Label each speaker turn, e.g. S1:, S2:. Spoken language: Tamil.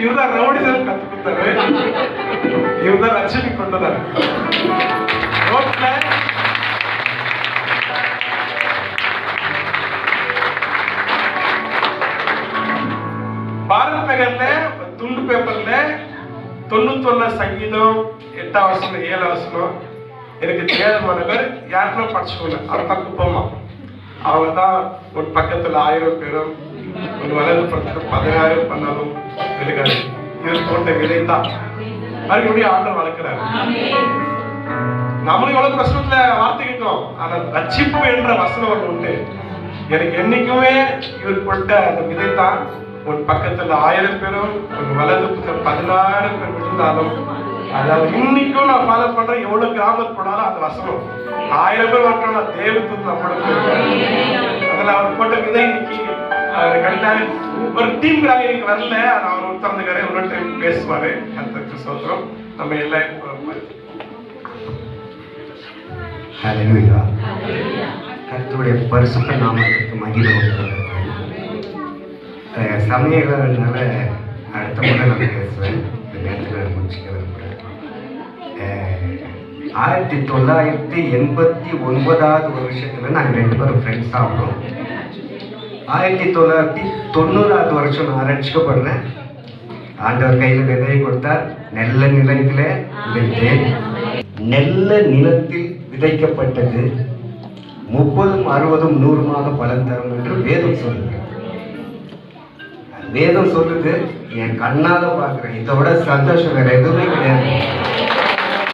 S1: இவர்தான் ரவுடிசம் கத்து கொடுத்தாரு, இவர்தான் ரட்சிப்பு கொண்டு வந்தாரு. ரோட்ல பாரத் நகர்ல துண்டு பேப்பர்ல 91 சங்கீதம் 8ஆம் வசனம் 7ஆம் வசனம் எனக்கு தெரியாத மாணவர் யாருக்கும் படிச்சுக்கோங்க. அவர் தான் குப்பமா. அவங்க தான் ஒரு பக்கத்துல 1000 பேரும் ஒரு வலது பக்கத்துல 16 பண்ணாலும் விழுகாது. இவர் போட்ட விதை தான் மறுபடியும் ஆண்டவர் வளர்க்கிறாரு. நம்மளும் எவ்வளவு கஷ்டத்துல வார்த்தை கேட்கும். ஆனா ரட்சிப்பு என்ற வசனம் ஒன்று உண்டு. எனக்கு என்னைக்குமே இவர் போட்ட அந்த விதை தான் ஒரு பக்கத்துல 1000 பேரும் ஒரு வலது பக்கத்துல 16 பேர் விழுந்தாலும், அதாவது இன்னைக்கும் நான் ஃபாலோ பண்றேன். எவ்வளவு கிராமத்து போனாலும் அந்த வசனம் 1000 பேர் வரட்டும் தேவத்துக்கு நம்மளுக்கு. அதில் அவர் போட்ட விதை இன்னைக்கு அவர் கண்டிப்பாக ஒரு டீம்காக இன்னைக்கு வரல. அது அவர் உட்கார்ந்துக்காரு, ஒரு டைம் பேசுவாரு. கர்த்தருக்கு ஸ்தோத்திரம். நம்ம எல்லாம்
S2: ஹல்லேலூயா. கர்த்தருடைய பரிசுத்த நாமத்துக்கு மகிமை உண்டாகட்டும். சமயங்கள்னால அடுத்த முறை நான் பேசுவேன். இந்த நேரத்தில் முடிச்சுக்க விரும்புகிறேன். 1989 வருஷத்துல நாங்கள் 2 பேரும் ஃப்ரெண்ட்ஸ் ஆகணும். 1990 வருஷம் நான் ரட்சிக்கப்படுறேன். ஆண்டவர் கையில் விதையை கொடுத்தார். நெல்ல நிலத்தில் விதைத்தேன். நெல்ல நிலத்தில் விதைக்கப்பட்டது 30, 60, 100 பலன் தரும் என்று வேதம் சொல்லுது. வேதம் சொல்லுது. என் கண்ணால பார்க்குறேன். இதை விட சந்தோஷம் வேற எதுவுமே கிடையாது.